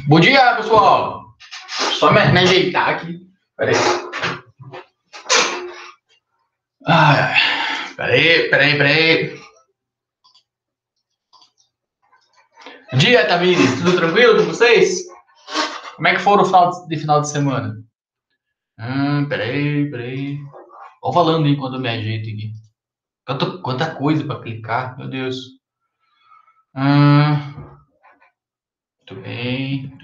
Bom dia, pessoal. Só me ajeitar aqui. Peraí. Peraí. Bom dia, Tamires. Tudo tranquilo com vocês? Como é que foram o final de semana? Peraí. Vou falando enquanto eu me ajeito aqui. Quanta coisa para clicar, meu Deus. Muito bem.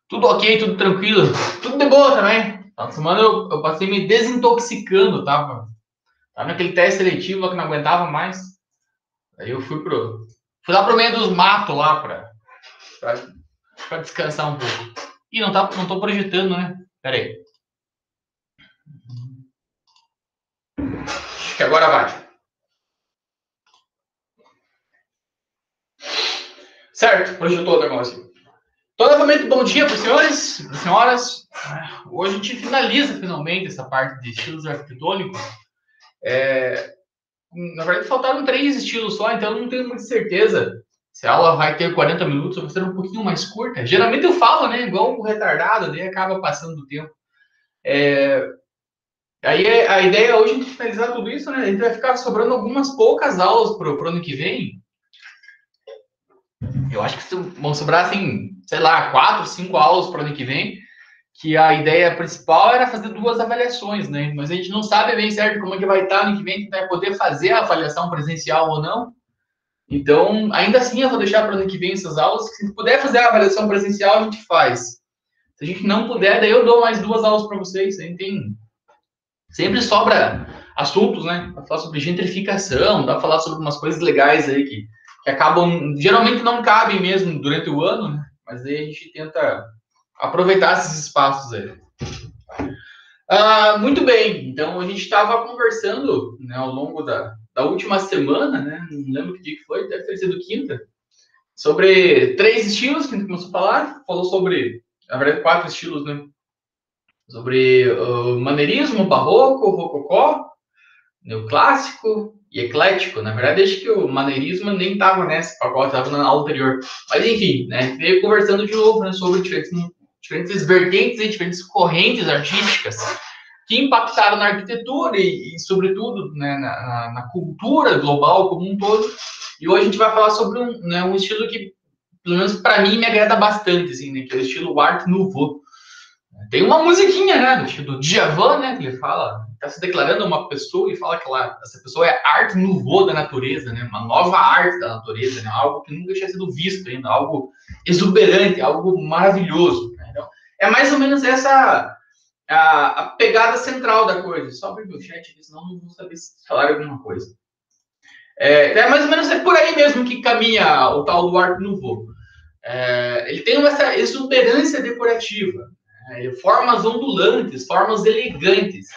Tudo ok, tudo tranquilo. Tudo de boa também. Final de semana eu passei me desintoxicando, tava naquele teste seletivo que não aguentava mais. Aí eu fui lá pro meio dos matos lá pra descansar um pouco. Ih, não tô projetando, né? Pera aí. Acho que agora vai. Certo, projetou o negócio. Então, novamente, bom dia para os senhores, para as senhoras. Hoje a gente finaliza finalmente essa parte de estilos arquitetônicos. Na verdade, faltaram 3 estilos só, então eu não tenho muita certeza se a aula vai ter 40 minutos ou vai ser um pouquinho mais curta. Geralmente eu falo, né? Igual um retardado, daí acaba passando do tempo. Aí a ideia hoje é a gente finalizar tudo isso, né? A gente vai ficar sobrando algumas poucas aulas pro ano que vem. Eu acho que vão sobrar, assim, sei lá, 4, 5 aulas pro ano que vem, que a ideia principal era fazer 2 avaliações, né? Mas a gente não sabe bem certo como é que vai estar ano que vem, que vai poder fazer a avaliação presencial ou não. Então, ainda assim, eu vou deixar para o ano que vem essas aulas. Se puder fazer a avaliação presencial, a gente faz. Se a gente não puder, daí eu dou mais 2 aulas para vocês. Sempre sobra assuntos, né? Para falar sobre gentrificação, dá para falar sobre umas coisas legais aí que acabam, geralmente não cabem mesmo durante o ano, né? Mas aí a gente tenta aproveitar esses espaços aí. Muito bem, então a gente estava conversando, né, ao longo da última semana, né? Não lembro que dia que foi, deve ter sido quinta, sobre 3 estilos que a gente começou a falar. Falou sobre, na verdade, 4 estilos, né? Sobre maneirismo, barroco, rococó, neoclássico e eclético. Na verdade, acho que o maneirismo nem estava nesse pacote, estava na aula anterior. Mas enfim, né? Veio conversando de novo, né, sobre diferentes vertentes e diferentes correntes artísticas que impactaram na arquitetura e sobretudo, né, na cultura global como um todo. E hoje a gente vai falar sobre um estilo que, pelo menos para mim, me agrada bastante, assim, né, que é o estilo Art Nouveau. Tem uma musiquinha, né, do Djavan, né, que ele fala, está se declarando uma pessoa e fala que essa pessoa é Art Nouveau da natureza, né, uma nova arte da natureza, né, algo que nunca tinha sido visto ainda, algo exuberante, algo maravilhoso. Né? Então, é mais ou menos essa a pegada central da coisa. Só abrir meu chat aqui, senão não vou saber se falar alguma coisa. Mais ou menos por aí mesmo que caminha o tal do Art Nouveau. Ele tem essa exuberância decorativa, formas ondulantes, formas elegantes.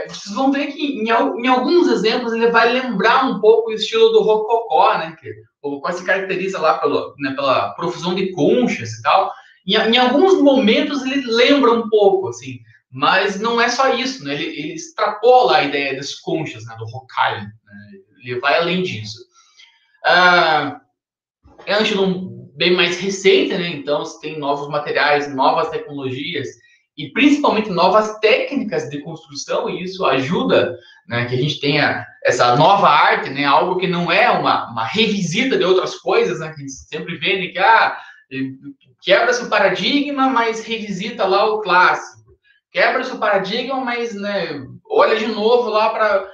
Vocês vão ver que em alguns exemplos ele vai lembrar um pouco o estilo do rococó, né? Que o rococó se caracteriza lá pela profusão de conchas e tal. Em alguns momentos ele lembra um pouco, assim, mas não é só isso, né? Ele extrapola a ideia das conchas, né? Do rocaille, né? Ele vai além disso. É um estilo bem mais recente, né? Então, você tem novos materiais, novas tecnologias e principalmente novas técnicas de construção, e isso ajuda, né, que a gente tenha essa nova arte, né? Algo que não é uma revisita de outras coisas, né? Que a gente sempre vê, né? Que quebra-se o paradigma, mas revisita lá o clássico. Quebra-se o paradigma, mas, né, olha de novo lá para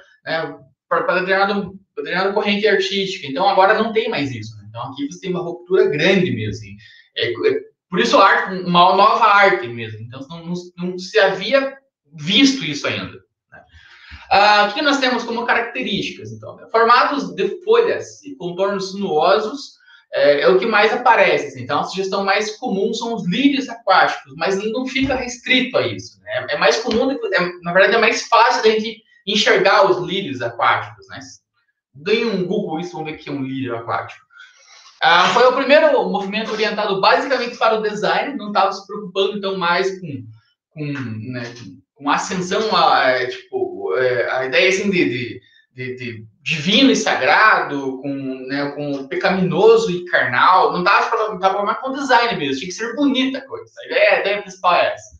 determinada corrente artística. Então, agora não tem mais isso. Né? Então, aqui você tem uma ruptura grande mesmo. Assim. Por isso, uma nova arte mesmo. Então, não se havia visto isso ainda. Né? O que nós temos como características? Então, né? Formatos de folhas e contornos sinuosos é o que mais aparece. Assim. Então, a sugestão mais comum são os lírios aquáticos, mas não fica restrito a isso. Né? É mais comum, na verdade, é mais fácil da gente enxergar os lírios aquáticos. Né? Deem um Google isso, vamos ver o que é um lírio aquático. Foi o primeiro movimento orientado basicamente para o design, não estava se preocupando então mais com ascensão, a ideia assim, de de divino e sagrado, com pecaminoso e carnal. Não dava para formar com design mesmo, tinha que ser bonita a coisa. A ideia principal é essa.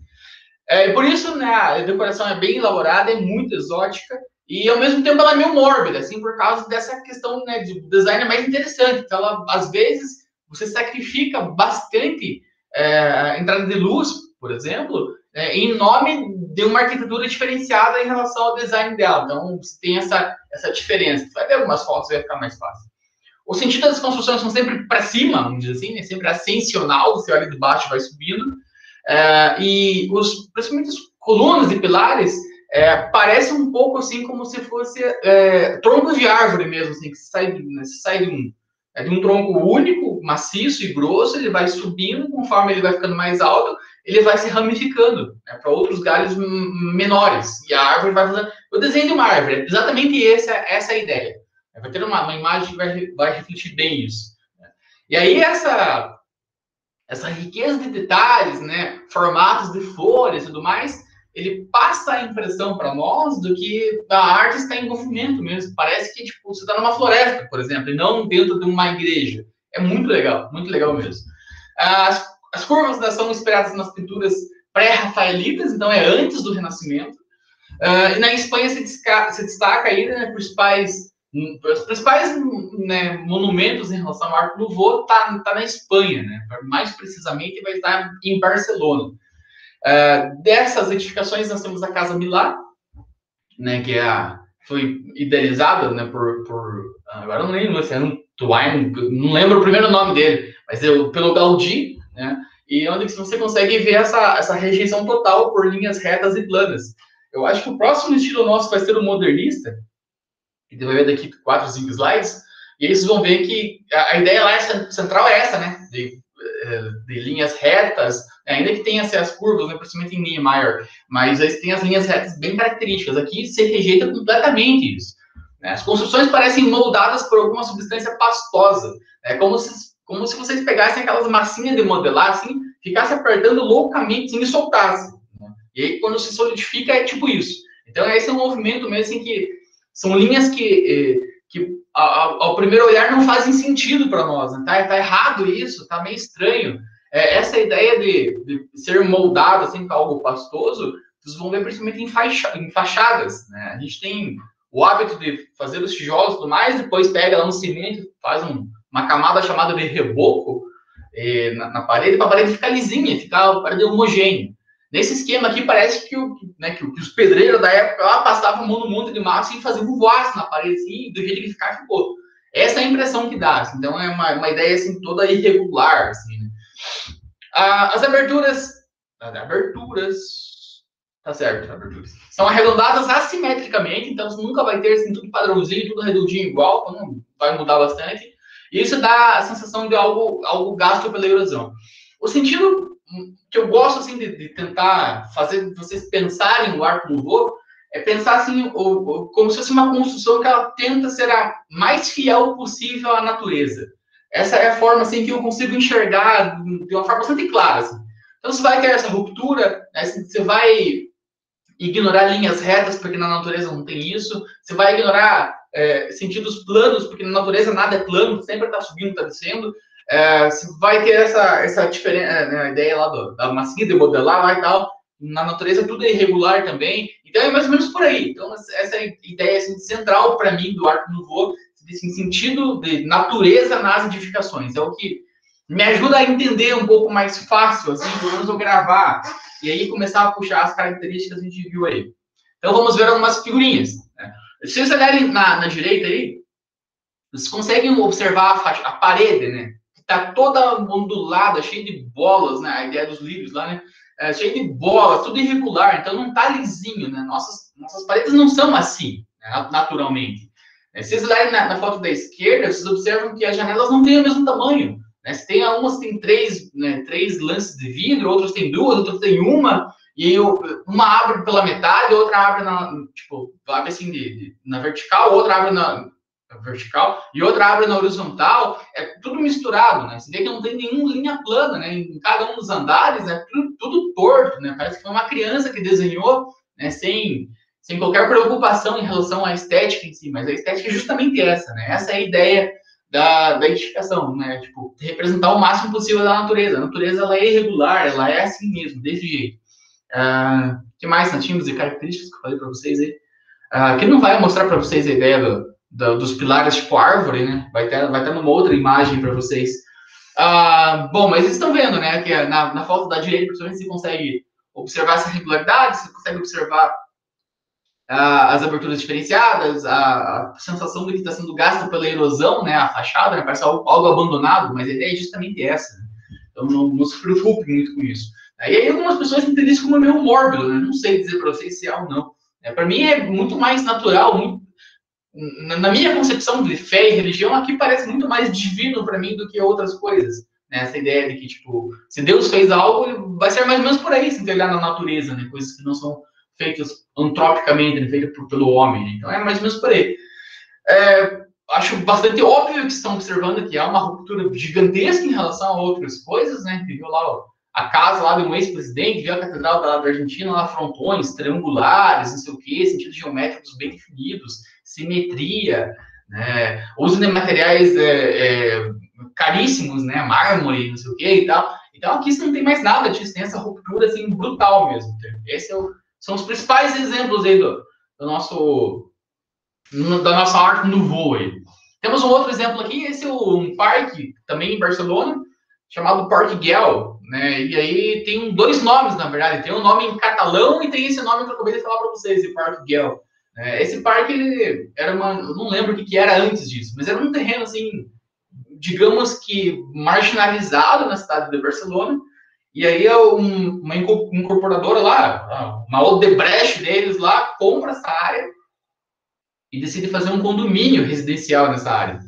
E por isso, né, a decoração é bem elaborada, é muito exótica, e ao mesmo tempo ela é meio mórbida, assim, por causa dessa questão, né, de design mais interessante. Então, ela, às vezes, você sacrifica bastante a entrada de luz, por exemplo, em nome de uma arquitetura diferenciada em relação ao design dela. Então, você tem essa diferença. Você vai ver algumas fotos, vai ficar mais fácil. O sentido das construções são sempre para cima, vamos dizer assim, né? Sempre ascensional, você olha de baixo e vai subindo. E principalmente as colunas e pilares parecem um pouco assim como se fosse troncos de árvore mesmo, assim, que sai de um tronco único, maciço e grosso, ele vai subindo, conforme ele vai ficando mais alto, ele vai se ramificando, né, para outros galhos menores, e a árvore vai fazendo o desenho de uma árvore, é exatamente essa a ideia. Vai ter uma imagem que vai refletir bem isso. Né? E aí essa riqueza de detalhes, né, formatos de folhas e tudo mais, ele passa a impressão para nós do que a arte está em movimento mesmo. Parece que tipo, você está numa floresta, por exemplo, e não dentro de uma igreja. É muito legal mesmo. As curvas são inspiradas nas pinturas pré-rafaelitas, então é antes do Renascimento. E na Espanha se destaca aí, né, os principais né, monumentos em relação ao Art Nouveau tá na Espanha, né? Mais precisamente vai estar em Barcelona. Dessas edificações nós temos a Casa Milá, né, que foi idealizada, né, agora eu não lembro, Luciano Twine, não lembro o primeiro nome dele, mas pelo Gaudí, né? E onde você consegue ver essa rejeição total por linhas retas e planas. Eu acho que o próximo estilo nosso vai ser o modernista, que vai ver daqui 4, 5 slides, e eles vão ver que a ideia lá central é essa, né? De linhas retas, ainda que tenha as curvas, né, principalmente em Niemeyer, mas eles têm as linhas retas bem características. Aqui se rejeita completamente isso. Né? As construções parecem moldadas por alguma substância pastosa, como se vocês pegassem aquelas massinhas de modelar, assim, ficassem apertando loucamente assim, e soltassem. Né? E aí, quando se solidifica, é tipo isso. Então, esse é um movimento mesmo assim, que são linhas que ao primeiro olhar não fazem sentido para nós, né? Tá errado isso, tá meio estranho. Essa ideia de ser moldado assim com algo pastoso, vocês vão ver principalmente em fachadas, né? A gente tem o hábito de fazer os tijolos e tudo mais, depois pega lá no cimento, faz uma camada chamada de reboco na parede, para a parede ficar lisinha, ficar a parede homogênea. Nesse esquema aqui, parece que os pedreiros da época lá passavam a mão no monte de massa e faziam um voaço na parede, assim, do jeito que ficou. Essa é a impressão que dá. Assim, então, é uma ideia assim, toda irregular. Assim, né? As aberturas. Tá certo, aberturas. São arredondadas assimetricamente, então você nunca vai ter assim, tudo padrãozinho, tudo redondinho igual, então vai mudar bastante. E isso dá a sensação de algo gasto pela erosão. O sentido que eu gosto assim de tentar fazer vocês pensarem no Art Nouveau é pensar assim como se fosse uma construção que ela tenta ser a mais fiel possível à natureza. Essa é a forma assim que eu consigo enxergar de uma forma bastante clara. Assim. Então você vai ter essa ruptura, né? Você vai ignorar linhas retas porque na natureza não tem isso. Você vai ignorar sentidos planos porque na natureza nada é plano, sempre está subindo, está descendo. Você vai ter essa diferença, né, a ideia lá da massinha de modelar lá e tal. Na natureza tudo é irregular também. Então é mais ou menos por aí. Então essa é a ideia assim, central para mim do Art Nouveau, assim, sentido de natureza nas edificações. É o que me ajuda a entender um pouco mais fácil, assim, pelo menos eu gravar. E aí começar a puxar as características que a gente viu aí. Então vamos ver algumas figurinhas. Né? Se vocês olharem na direita aí, vocês conseguem observar a parede, né? Tá toda ondulada, cheia de bolas, né? A ideia dos livros lá, né? Cheia de bolas, tudo irregular, então não tá lisinho, né? Nossas paredes não são assim, né? Naturalmente. Se vocês olharem na foto da esquerda, vocês observam que as janelas não têm o mesmo tamanho. Né? Se tem algumas tem três lances de vidro, outras tem duas, outras tem uma, e aí uma abre pela metade, outra abre abre assim na vertical, outra abre na vertical e outra abre na horizontal, é tudo misturado, né? Você vê que não tem nenhuma linha plana, né? Em cada um dos andares, né? Tudo torto, né? Parece que foi uma criança que desenhou, né? Sem sem qualquer preocupação em relação à estética em si, mas a estética é justamente essa, né? Essa é a ideia da edificação, né? Tipo, representar o máximo possível da natureza. A natureza, ela é irregular, ela é assim mesmo, desse jeito. Que mais nós tínhamos de características que eu falei para vocês aí? Aqui não vai mostrar para vocês a ideia dos pilares tipo árvore, né? Vai ter numa outra imagem para vocês. Bom, mas vocês estão vendo, né? Que na foto da direita, principalmente, você consegue observar essa regularidade, você consegue observar as aberturas diferenciadas, a sensação de que está sendo gasta pela erosão, né? A fachada, né? Parece algo abandonado, mas a ideia é justamente essa. Né? Então não se preocupe muito com isso. E aí algumas pessoas entendem isso como meio mórbido, né? Não sei dizer para vocês se é ou não. Para mim é muito mais natural, na minha concepção de fé e religião, aqui parece muito mais divino para mim do que outras coisas. Né? Essa ideia de que, tipo, se Deus fez algo, vai ser mais ou menos por aí, se entregar na natureza, né? Coisas que não são feitas antropicamente, né? Feitas pelo homem. Né? Então é mais ou menos por aí. Acho bastante óbvio que estão observando que há uma ruptura gigantesca em relação a outras coisas, né? Viu lá a casa lá de um ex-presidente, viu a catedral da Argentina, lá frontões triangulares, não sei o quê, sentidos geométricos bem definidos, simetria, né? Uso de materiais caríssimos, né? Mármore, não sei o quê e tal. Então aqui você não tem mais nada disso, tem essa ruptura assim brutal mesmo. Esses são os principais exemplos aí da nossa arte no voo aí. Temos um outro exemplo aqui, esse é um parque também em Barcelona, chamado Parque Güell, né? E aí tem dois nomes, na verdade. Tem um nome em catalão e tem esse nome que eu acabei de falar para vocês, esse Parque Güell. Esse parque, ele era eu não lembro o que era antes disso, mas era um terreno, assim, digamos que marginalizado na cidade de Barcelona. E aí uma incorporadora lá, uma Odebrecht deles lá, compra essa área e decide fazer um condomínio residencial nessa área.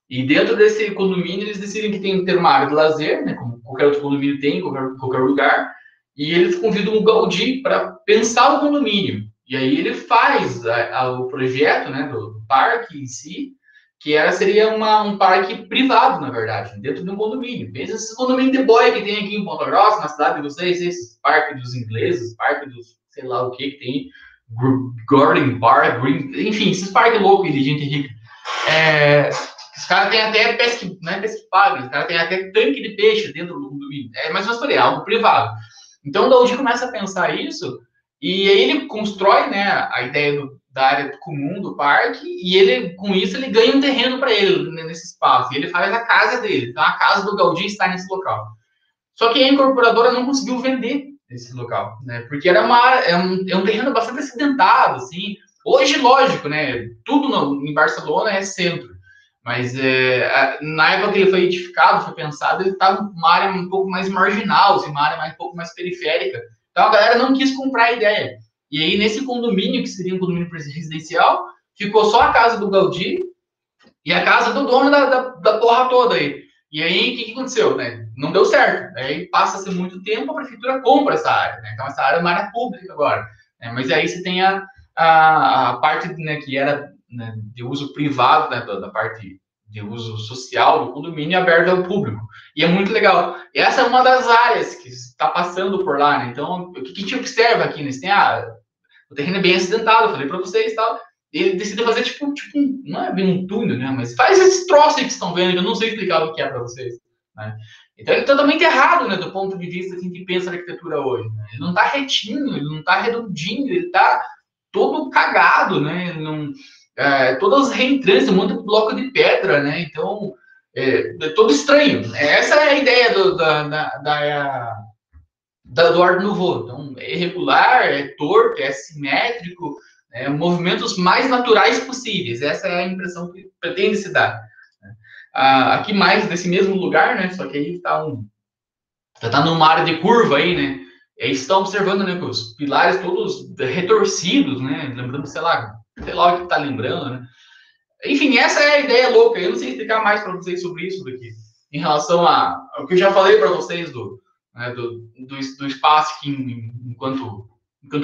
E dentro desse condomínio, eles decidem que tem que ter uma área de lazer, né, como qualquer outro condomínio tem, em qualquer lugar, e eles convidam o Gaudí para pensar o condomínio. E aí ele faz o projeto, né, do parque em si, que seria um parque privado, na verdade, dentro de um condomínio. Pensa esses condomínios de boy que tem aqui em Ponta Grossa, na cidade de vocês, esses parques dos ingleses, parque dos sei lá o que tem, Gordon Park, enfim, esses parques loucos de gente rica. Os caras têm até pesca, não é pesca paga, os caras têm até tanque de peixe dentro do condomínio. Mas eu falei, é algo privado. Então o Gaudí começa a pensar isso, e aí ele constrói, né, a ideia da área comum do parque, e ele, com isso, ele ganha um terreno para ele, né, nesse espaço. E ele faz a casa dele. Então a casa do Gaudí está nesse local. Só que a incorporadora não conseguiu vender esse local, né? Porque é um terreno bastante acidentado, assim. Hoje, lógico, né? Tudo em Barcelona é centro. Mas na época que ele foi edificado, foi pensado, ele estava numa área um pouco mais marginal, assim, uma área um pouco mais periférica. Então a galera não quis comprar a ideia. E aí, nesse condomínio, que seria um condomínio residencial, ficou só a casa do Gaudí e a casa do dono da porra toda aí. E aí, o que aconteceu? Né? Não deu certo. Aí passa-se muito tempo, a prefeitura compra essa área. Né? Então, essa área é uma área pública agora. Né? Mas aí você tem a parte, né, que era, né, de uso privado, né, da parte de uso social do condomínio aberto ao público. E é muito legal. E essa é uma das áreas que está passando por lá. Né? Então, o que a gente observa aqui? Né? Você tem o terreno é bem acidentado, eu falei para vocês e tal. Ele decide fazer tipo não é bem um túnel, né? Mas faz esse troço aí que estão vendo, que eu não sei explicar o que é para vocês. Né? Então ele é totalmente errado, né? Do ponto de vista assim, que pensa a arquitetura hoje. Né? Ele não está retinho, ele não está redondinho, ele está todo cagado, né? Ele não, todas as reentrâncias, um monte de bloco de pedra, né? Então é todo estranho. Essa é a ideia do Art Nouveau. Então é irregular, é torto, é assimétrico. Movimentos mais naturais possíveis. Essa é a impressão que pretende se dar. Aqui mais desse mesmo lugar, né? Só que aí está numa área de curva aí, né? E aí estão observando, né, que os pilares todos retorcidos, né? Lembrando, sei lá o que está lembrando, né? Enfim, essa é a ideia louca. Eu não sei explicar mais para vocês sobre isso daqui. Em relação ao que eu já falei para vocês do espaço aqui enquanto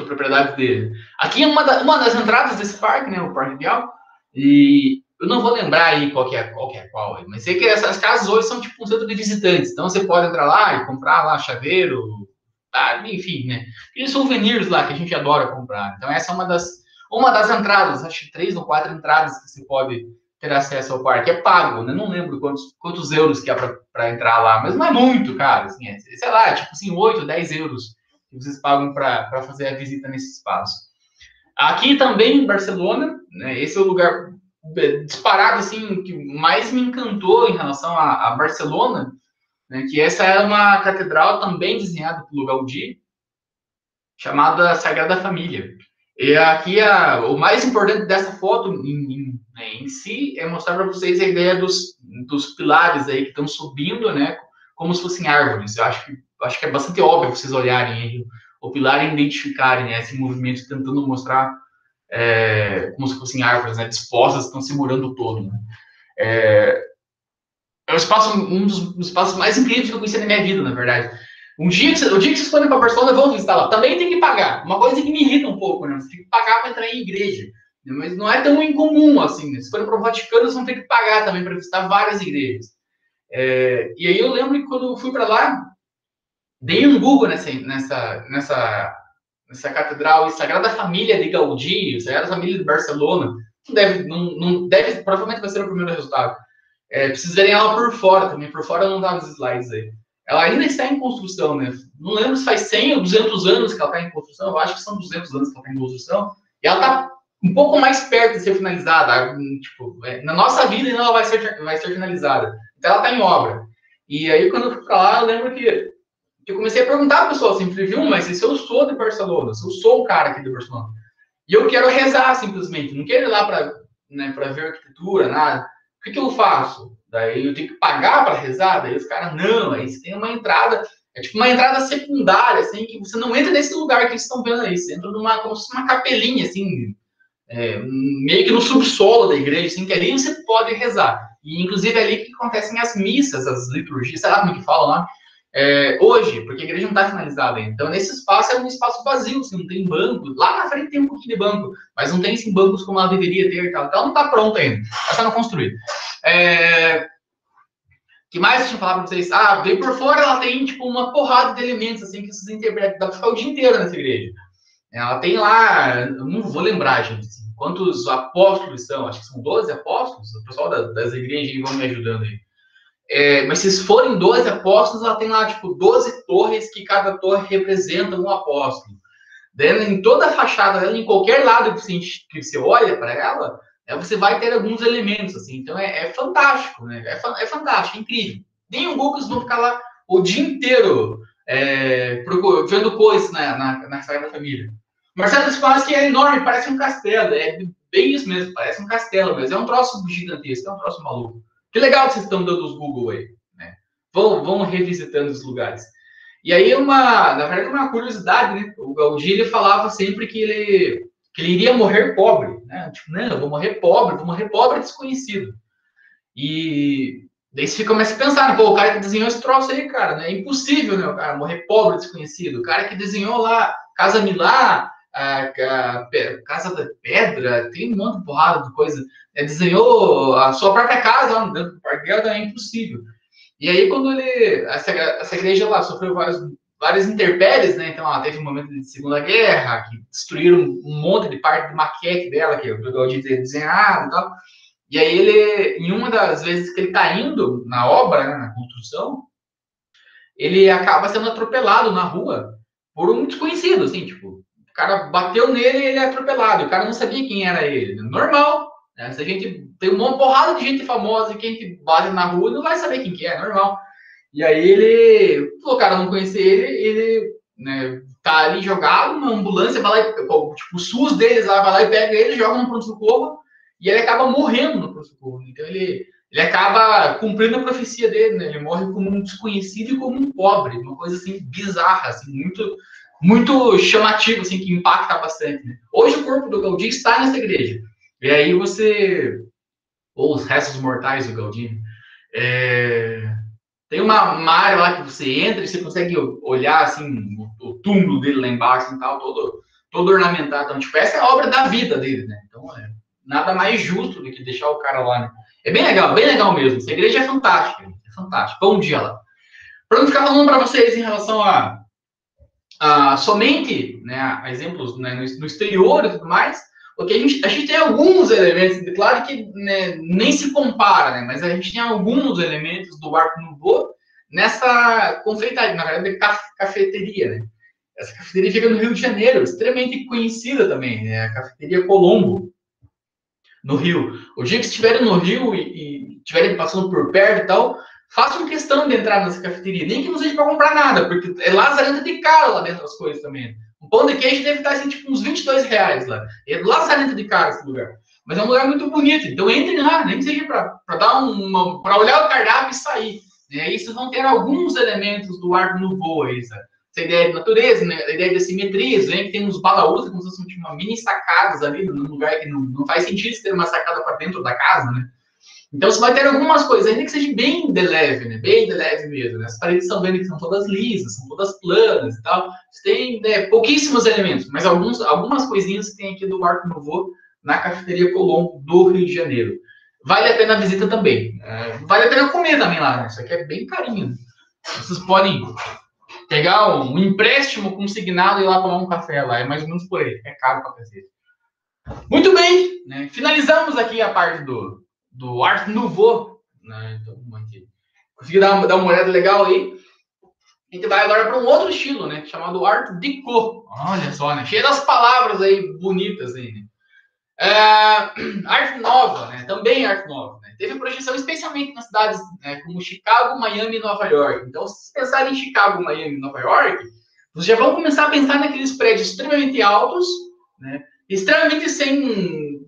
propriedade dele. Aqui é uma das entradas desse parque, né, o Parque Güell, e eu não vou lembrar aí qual, mas sei que essas casas hoje são tipo um centro de visitantes, então você pode entrar lá e comprar lá chaveiro, enfim, né, aqueles souvenirs lá que a gente adora comprar. Então essa é uma das entradas, acho que 3 ou 4 entradas que você pode ter acesso ao parque. É pago, né? Não lembro quantos euros que é para entrar lá, mas não é muito, cara. Assim, sei lá, tipo assim, 8, 10 euros que vocês pagam para fazer a visita nesse espaço. Aqui também em Barcelona, né, esse é o lugar disparado assim que mais me encantou em relação a Barcelona, né, que essa é uma catedral também desenhada pelo Gaudí, chamada Sagrada Família. E aqui o mais importante dessa foto em si é mostrar para vocês a ideia dos pilares aí que estão subindo, né, como se fossem árvores. Eu acho que é bastante óbvio vocês olharem aí o pilar e identificarem, né, esse movimento tentando mostrar como se fossem árvores, né, dispostas, estão segurando o todo. Né? É um dos espaços mais incríveis que eu conheci na minha vida, na verdade. O dia que vocês forem para Barcelona, vão visitar lá. Também tem que pagar. Uma coisa que me irrita um pouco, né? Você tem que pagar para entrar em igreja. Né? Mas não é tão incomum assim. Né? Se forem para o Vaticano, vocês vão ter que pagar também para visitar várias igrejas. E aí eu lembro que quando eu fui para lá, dei um Google nessa catedral, Sagrada Família de Gaudí, Sagrada Família de Barcelona. Não deve, provavelmente vai ser o primeiro resultado. Preciso verem ela por fora também. Por fora não dá nos slides aí. Ela ainda está em construção, né? Não lembro se faz 100 ou 200 anos que ela está em construção. Eu acho que são 200 anos que ela está em construção. E ela está um pouco mais perto de ser finalizada. Tipo, na nossa vida ainda ela vai ser finalizada. Então ela está em obra. E aí, quando eu fui para lá, eu lembro que eu comecei a perguntar para o pessoal assim, viu, mas se eu sou de Barcelona, se eu sou o cara aqui de Barcelona, e eu quero rezar simplesmente, não quero ir lá para ver arquitetura, nada, o que eu faço? Daí eu tenho que pagar para rezar? Daí os caras, não, aí você tem uma entrada, é tipo uma entrada secundária, assim, que você não entra nesse lugar que vocês estão vendo aí, você entra como se fosse uma capelinha, assim, meio que no subsolo da igreja, assim, que ali você pode rezar. E inclusive é ali que acontecem as missas, as liturgias, sei lá como que falam lá, hoje, porque a igreja não está finalizada ainda. Então, nesse espaço é um espaço vazio, assim, não tem banco. Lá na frente tem um pouquinho de banco, mas não tem assim, bancos como ela deveria ter e tal. Então, não está pronta ainda. Está sendo construída. Que mais deixa eu falar para vocês? Bem por fora ela tem, tipo, uma porrada de elementos, assim, que vocês interpretam. Dá para ficar o dia inteiro nessa igreja. Ela tem lá, não vou lembrar, gente, assim, quantos apóstolos são. Acho que são 12 apóstolos. O pessoal das igrejas vão me ajudando aí. Mas se forem 12 apóstolos, ela tem lá, tipo, 12 torres, que cada torre representa um apóstolo. Daí, em toda a fachada dela, em qualquer lado que você olha para ela, você vai ter alguns elementos, assim. Então, é fantástico, né? É fantástico, é incrível. Nem um Google vão ficar lá o dia inteiro vendo coisas na Sagrada Família. Marcelo Espaço que é enorme, parece um castelo. É bem isso mesmo, parece um castelo, mas é um troço gigantesco, é um troço maluco. Que legal que vocês estão dando os Google aí, né? Vão revisitando os lugares. E aí, na verdade, uma curiosidade, né? O Gaudí, ele falava sempre que ele iria morrer pobre, né? Tipo, não, eu vou morrer pobre desconhecido. E daí você começa a pensar, pô, o cara que desenhou esse troço aí, cara, né? É impossível, né? O cara morrer pobre desconhecido. O cara que desenhou lá Casa Milá, a Casa da Pedra, tem um monte de porrada de coisa. Desenhou a sua própria casa lá dentro do Parque Guelda, é impossível. E aí, quando essa igreja lá sofreu várias intempéries, né? Então, ela teve um momento de Segunda Guerra, que destruíram um monte de parte de maquete dela, que o Gaudí tinha desenhado e tal. E aí, em uma das vezes que ele está indo na obra, né, na construção, ele acaba sendo atropelado na rua por um desconhecido, assim, tipo, o cara bateu nele e ele é atropelado. O cara não sabia quem era ele. Normal. Né? Se a gente tem uma porrada de gente famosa e quem te bate na rua não vai saber quem que é, normal. E aí o cara não conhecia ele, né, tá ali jogado, uma ambulância vai lá, tipo, o SUS deles lá vai lá e pega ele, joga no pronto-socorro e ele acaba morrendo no pronto-socorro. Então ele acaba cumprindo a profecia dele, né? Ele morre como um desconhecido e como um pobre, uma coisa assim bizarra, assim, muito, muito chamativo, assim, que impacta bastante. Né? Hoje o corpo do Gaudí está nessa igreja. E aí ou os restos mortais do Gaudí, tem uma área lá que você entra e você consegue olhar, assim, o túmulo dele lá embaixo e tal, todo ornamentado. Então, tipo, essa é a obra da vida dele, né? Então, nada mais justo do que deixar o cara lá, né? É bem legal mesmo. Essa igreja é fantástica, é fantástica. Bom dia lá. Para não ficar falando para vocês em relação a somente, né, a exemplos, né, no exterior e tudo mais, porque a gente tem alguns elementos, claro que, né, nem se compara, né, mas a gente tem alguns elementos do Art Nouveau nessa confeitaria, na verdade, cafeteria, né? Essa cafeteria fica no Rio de Janeiro, extremamente conhecida também, né? A cafeteria Colombo, no Rio. O dia que estiverem no Rio e estiverem passando por perto e tal, façam questão de entrar nessa cafeteria, nem que não seja para comprar nada, porque é lazarenta de caro lá dentro das coisas também. Um pão de queijo deve estar assim, tipo, uns R$22 lá. É lazarenta de caro esse lugar. Mas é um lugar muito bonito, então entrem lá, nem que seja para dar para olhar o cardápio e sair. E aí vocês vão ter alguns elementos do Art Nouveau aí, sabe? Essa ideia de natureza, né? A ideia de simetria, vem que tem uns balaús, como se fossem uma mini sacadas ali, num lugar que não faz sentido ter uma sacada para dentro da casa, né? Então você vai ter algumas coisas, ainda que seja bem de leve, né? Bem de leve mesmo, né? As paredes estão vendo que são todas lisas, são todas planas e tal. Você tem, né, pouquíssimos elementos, mas algumas coisinhas que tem aqui do Art Nouveau na Cafeteria Colombo do Rio de Janeiro. Vale a pena a visita também. Vale a pena comer também lá, né? Isso aqui é bem carinho. Vocês podem pegar um empréstimo consignado e ir lá tomar um café lá. É mais ou menos por aí. É caro pra cacete. Muito bem, né? Finalizamos aqui a parte do Art Nouveau, né? Então, consegui dar uma olhada legal aí. A gente vai agora para um outro estilo, né? Chamado Art Deco. Olha só, né? Cheio das palavras aí bonitas aí, né? Arte Nova, né? Também Arte Nova, né? Teve projeção especialmente nas cidades, né, como Chicago, Miami e Nova York. Então, se vocês pensarem em Chicago, Miami e Nova York, vocês já vão começar a pensar naqueles prédios extremamente altos, né? Extremamente sem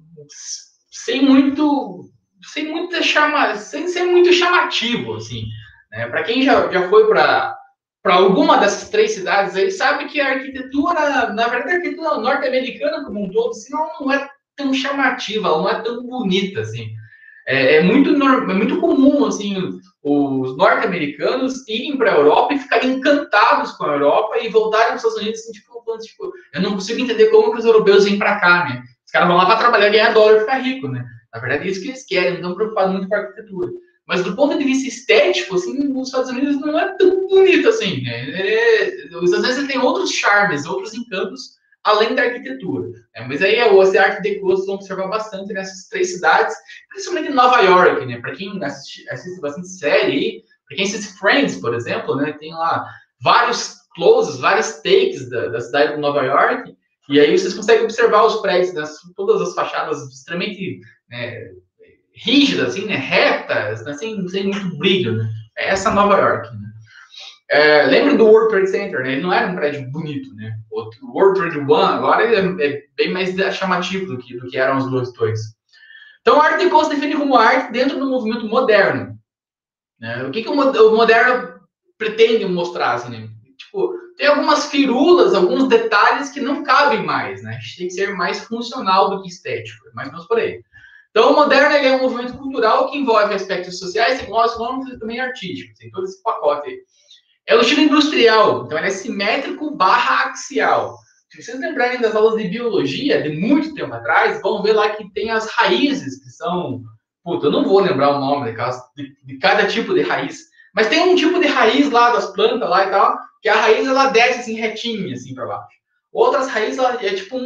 ser muito chamativo, assim, né? Para quem já foi para alguma dessas três cidades, aí sabe que a arquitetura, na verdade, a arquitetura norte-americana como um todo, assim, não é tão chamativa, ela não é tão bonita, assim. É muito comum, assim, os norte-americanos irem para a Europa e ficarem encantados com a Europa e voltarem para os Estados Unidos, assim, tipo, eu não consigo entender como que os europeus vêm para cá, né? Os caras vão lá para trabalhar, ganhar dólar e ficar rico, né? Na verdade, é isso que eles querem, não estão preocupados muito com a arquitetura. Mas do ponto de vista estético, assim, os Estados Unidos não é tão bonito assim, né? Os Estados Unidos tem outros charmes, outros encantos, além da arquitetura. Né? Mas aí o Art Deco vocês vão observar bastante nessas três cidades, principalmente em Nova York, né? Para quem assiste bastante série, para quem assiste Friends, por exemplo, né? Tem lá vários closes, vários takes da cidade de Nova York, e aí vocês conseguem observar os prédios, né? Todas as fachadas extremamente, né, rígidas, assim, né? Retas, né? sem muito brilho, né? É essa Nova York, né? Lembra do World Trade Center, né? Ele não era um prédio bonito, né? O World Trade One agora é bem mais chamativo do que eram os dois torres. Então, a Art Deco se define como arte dentro do movimento moderno. Né? O que o moderno pretende mostrar, assim, né? Tipo, tem algumas firulas, alguns detalhes que não cabem mais, né? A gente tem que ser mais funcional do que estético, mais ou menos por aí. Então, o moderno é um movimento cultural que envolve aspectos sociais, tecnológicos e também artísticos, tem todo esse pacote aí. É o estilo industrial, então ele é simétrico barra axial. Se vocês lembrarem das aulas de biologia, de muito tempo atrás, vão ver lá que tem as raízes, que são... Puta, eu não vou lembrar o nome de cada tipo de raiz, mas tem um tipo de raiz lá das plantas lá e tal, que a raiz ela desce assim retinha, assim, para baixo. Outras raízes, ela é tipo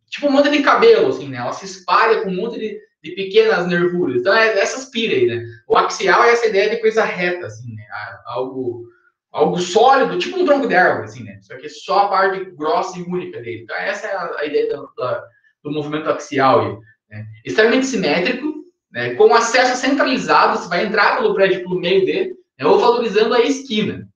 tipo um monte de cabelo, assim, né? Ela se espalha com um monte de pequenas nervuras. Então, é essas pira aí, né? O axial é essa ideia de coisa reta, assim, né? Algo sólido, tipo um tronco de árvore, assim, né? Só que só a parte grossa e única dele. Então, essa é a ideia do movimento axial aí, né? Extremamente simétrico, né? Com acesso centralizado, você vai entrar pelo prédio pelo meio dele, né? Ou valorizando a esquina.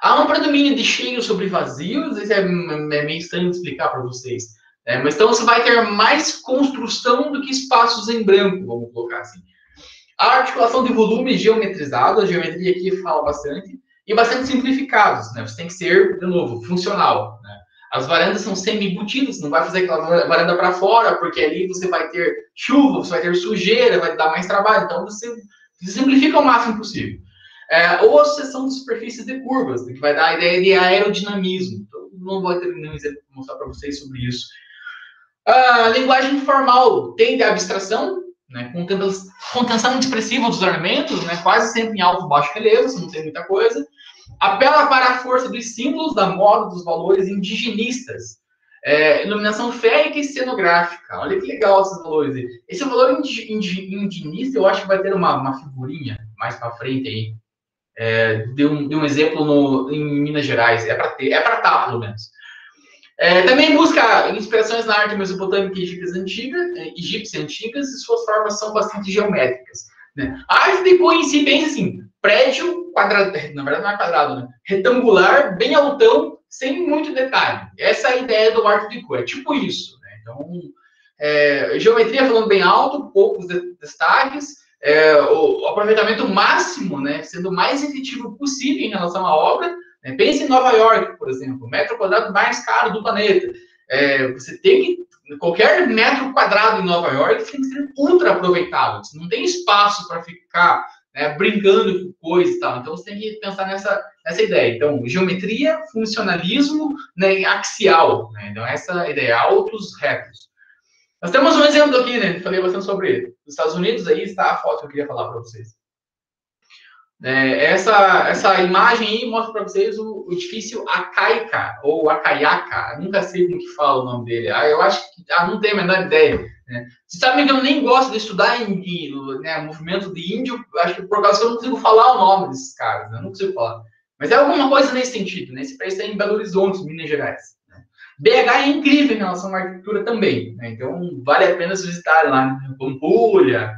Há um predomínio de cheio sobre vazios, isso é meio estranho de explicar para vocês. Mas então você vai ter mais construção do que espaços em branco, vamos colocar assim. A articulação de volumes geometrizados, a geometria aqui fala bastante, e bastante simplificados, né? Você tem que ser, de novo, funcional. Né? As varandas são semi-embutidas, não vai fazer aquela varanda para fora, porque ali você vai ter chuva, você vai ter sujeira, vai dar mais trabalho. Então você simplifica o máximo possível. Ou a sucessão de superfícies de curvas, que vai dar a ideia de aerodinamismo. Então, não vou ter nenhum exemplo para mostrar para vocês sobre isso. A linguagem formal tende à abstração, né, contenção expressiva dos ornamentos, né, quase sempre em alto e baixo relevo, se não tem muita coisa. Apela para a força dos símbolos, da moda, dos valores indigenistas. Iluminação férica e cenográfica. Olha que legal esses valores aí. Esse valor indigenista, eu acho que vai ter uma figurinha mais para frente aí. De um exemplo em Minas Gerais. É para estar, pelo menos. Também busca inspirações na arte mesopotâmica e egípcia antigas, e suas formas são bastante geométricas. Né? A arte deco em si pensa assim, prédio quadrado, na verdade não é quadrado, né? Retangular, bem altão, sem muito detalhe. Essa é a ideia do arte deco, é tipo isso. Né? Então, geometria falando bem alto, poucos destaques, o aproveitamento máximo, né, sendo o mais efetivo possível em relação à obra. Pense em Nova York, por exemplo, o metro quadrado mais caro do planeta. Você tem que... Qualquer metro quadrado em Nova York tem que ser ultra aproveitável. Você não tem espaço para ficar, né, brincando com coisas e tal. Então, você tem que pensar nessa ideia. Então, geometria, funcionalismo, né, axial. Né? Então, essa ideia, altos, retos. Nós temos um exemplo aqui, né? Falei bastante sobre ele. Nos Estados Unidos, aí está a foto que eu queria falar para vocês. Essa imagem aí mostra para vocês o edifício Acaica, ou Acaiaca, nunca sei como que fala o nome dele. Eu acho que não tenho a menor ideia. Né? Você sabe que eu nem gosto de estudar movimento de índio, acho que por causa que eu não consigo falar o nome desses caras, né? Eu não consigo falar. Mas é alguma coisa nesse sentido, né? Esse país está em Belo Horizonte, Minas Gerais. Né? BH é incrível em relação à arquitetura também, né? Então vale a pena visitar lá, né? Pampulha,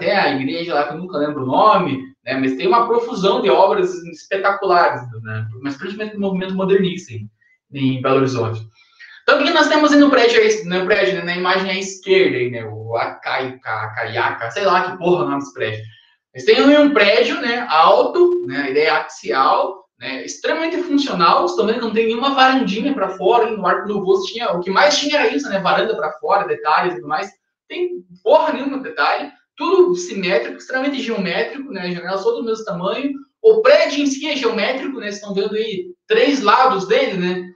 tem a igreja lá que eu nunca lembro o nome, né? Mas tem uma profusão de obras espetaculares, né? Mas principalmente do movimento modernista em Belo Horizonte. Então, o que nós temos aí no prédio, né? Na imagem à esquerda, aí, né? O Acaiaca, sei lá que porra é o nome desse prédio. Eles têm um prédio, né, alto, né, a ideia axial, né, extremamente funcional. Você também não tem nenhuma varandinha para fora. No Arco Novo tinha, o que mais tinha era isso, né? Varanda para fora, detalhes e tudo mais. Tem porra nenhuma detalhe. Tudo simétrico, extremamente geométrico, né? Janelas todas do mesmo tamanho. O prédio em si é geométrico, né? Vocês estão vendo aí 3 lados dele, né?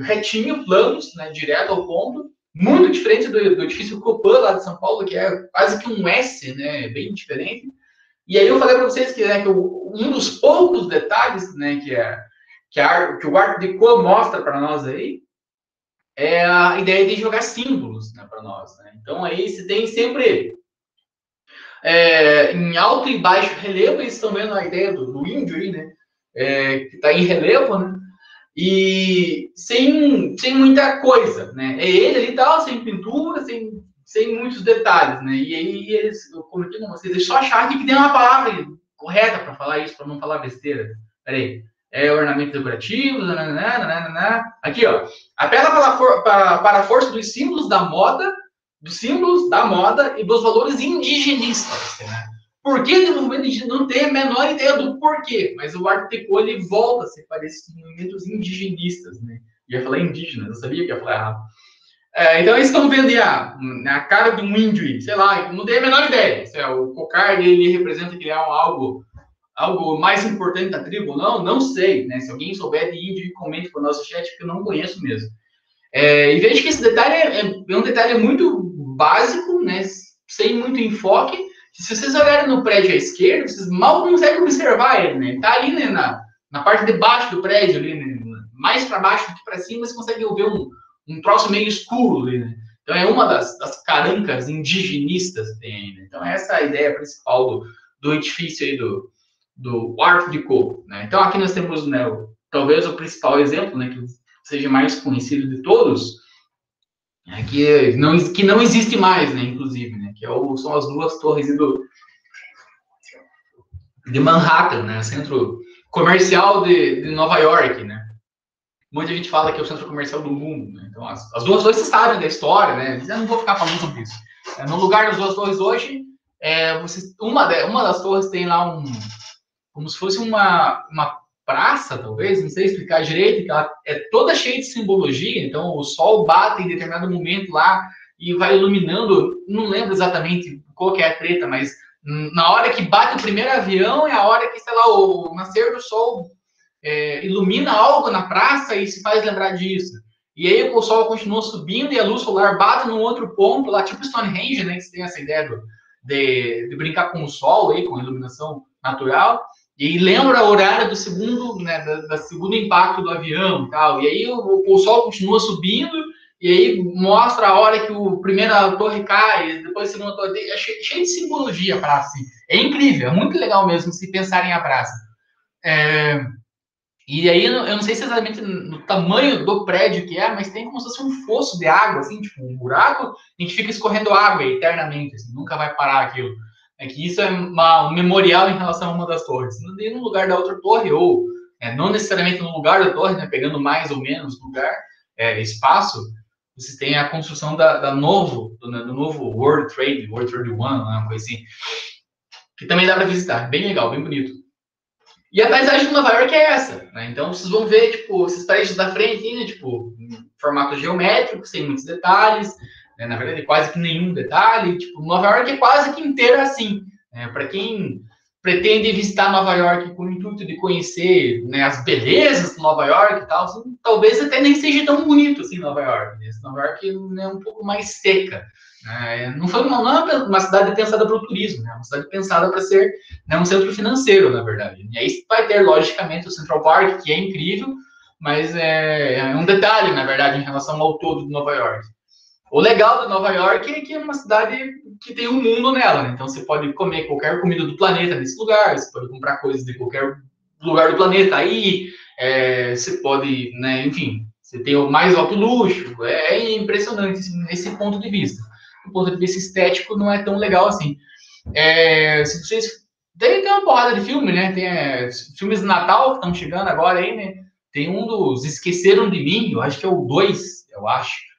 Retinho, planos, né? Direto ao ponto. Muito diferente do edifício Copan lá de São Paulo, que é quase que um S, né? Bem diferente. E aí eu falei para vocês que, né, que um dos poucos detalhes, né? Que o Art Deco mostra para nós aí é a ideia de jogar símbolos, né, para nós. Né? Então aí você tem sempre em alto e baixo relevo. Eles estão vendo a ideia do índio aí, né? Que está em relevo, né? E sem muita coisa, né? É ele ali e tal, sem pintura, sem muitos detalhes, né? E aí eles, eu comentei com vocês, eles só acharam que tem uma palavra correta para falar isso, para não falar besteira. Peraí. Ornamentos decorativos, nananana. Aqui, ó. Apela para a força dos símbolos da moda e dos valores indigenistas. Né? Por que o desenvolvimento indígena? Não tem a menor ideia do porquê, mas o Art Deco ele volta a ser parecido com movimentos indigenistas. Né? Ia falar indígenas, eu sabia que ia falar errado. Então eles estão vendo a cara de um índio, sei lá, não tem a menor ideia. Se o cocar ele representa que ele é algo mais importante da tribo ou não, não sei. Né? Se alguém souber de índio, comente para o nosso chat, porque eu não conheço mesmo. E vejo que esse detalhe é um detalhe muito básico, né? Sem muito enfoque. Se vocês olharem no prédio à esquerda, vocês mal conseguem observar ele, né? Tá ali, né, na parte de baixo do prédio, ali, né? Mais para baixo do que para cima, você consegue ver um troço meio escuro ali, né? Então é uma das carancas indigenistas que tem aí, né? Então essa é a ideia principal do edifício aí do Art Deco, né? Então aqui nós temos, né, talvez o principal exemplo, né, que seja mais conhecido de todos, que não existe mais, né, inclusive, né, que são as 2 torres de Manhattan, né, centro comercial de Nova York, né. Muita gente fala que é o centro comercial do mundo, né? Então as 2 torres, vocês sabem da história, né, eu não vou ficar falando sobre isso. No lugar das 2 torres hoje, uma das torres tem lá como se fosse uma praça, talvez, não sei explicar direito, que ela é toda cheia de simbologia. Então o sol bate em determinado momento lá e vai iluminando, não lembro exatamente qual que é a treta, mas na hora que bate o primeiro avião é a hora que, sei lá, o nascer do sol ilumina algo na praça e se faz lembrar disso. E aí o sol continua subindo e a luz solar bate num outro ponto lá, tipo Stonehenge, né, que você tem essa ideia de brincar com o sol aí, com a iluminação natural. E lembra o horário do segundo, né, da segundo impacto do avião e tal. E aí o sol continua subindo, e aí mostra a hora que a primeira torre cai, depois a segunda torre. É cheio de simbologia a praça. Assim. É incrível, é muito legal mesmo se pensarem a praça. E aí eu não sei se exatamente no tamanho do prédio que é, mas tem como se fosse um fosso de água, assim, tipo um buraco, em que fica escorrendo água eternamente, assim, nunca vai parar aquilo. É que isso é um memorial em relação a uma das torres. Nem no lugar da outra torre, ou não necessariamente no lugar da torre, né, pegando mais ou menos lugar, espaço, vocês têm a construção do novo World Trade One, uma coisa assim, que também dá para visitar. Bem legal, bem bonito. E a paisagem de Nova York é essa, né? Então vocês vão ver, tipo, esses prédios da frente, né? Tipo, em formato geométrico, sem muitos detalhes, né? Na verdade, quase que nenhum detalhe. Tipo, Nova York é quase que inteira assim. Né? Para quem pretende visitar Nova York com o intuito de conhecer, né, as belezas de Nova York e tal, assim, talvez até nem seja tão bonito assim Nova York. Né? Nova York é um pouco mais seca. Não é uma cidade pensada para o turismo, né? É uma cidade pensada para ser, né, um centro financeiro, na verdade. E aí vai ter, logicamente, o Central Park, que é incrível, mas é um detalhe, na verdade, em relação ao todo de Nova York. O legal de Nova York é que é uma cidade que tem um mundo nela, né? Então você pode comer qualquer comida do planeta nesse lugar, você pode comprar coisas de qualquer lugar do planeta aí, você pode, né, enfim, você tem o mais alto luxo, é impressionante assim, nesse ponto de vista. Do ponto de vista estético, não é tão legal assim. Se vocês tem uma porrada de filme, né? Tem filmes de Natal que estão chegando agora aí, né? Tem um dos Esqueceram de Mim, eu acho que é o 2, eu acho.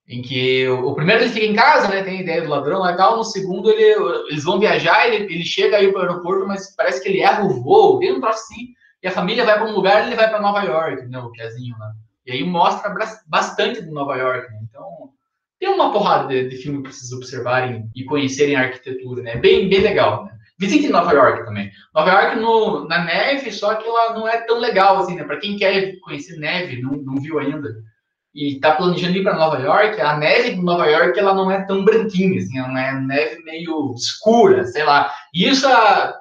Em que o primeiro ele fica em casa, né? Tem a ideia do ladrão lá e tal. No segundo, eles vão viajar, ele chega aí para o aeroporto, mas parece que ele erra o voo, tem um troço assim. E a família vai para um lugar e ele vai para Nova York, né? O Piazinho lá. E aí mostra bastante de Nova York, né? Então, tem uma porrada de filme para vocês observarem e conhecerem a arquitetura, né? Bem legal, né? Visite Nova York também. Nova York na neve, só que ela não é tão legal assim, né? Para quem quer conhecer neve, não viu ainda, e está planejando ir para Nova York, a neve de Nova York ela não é tão branquinha, assim, ela é neve meio escura, sei lá. E isso,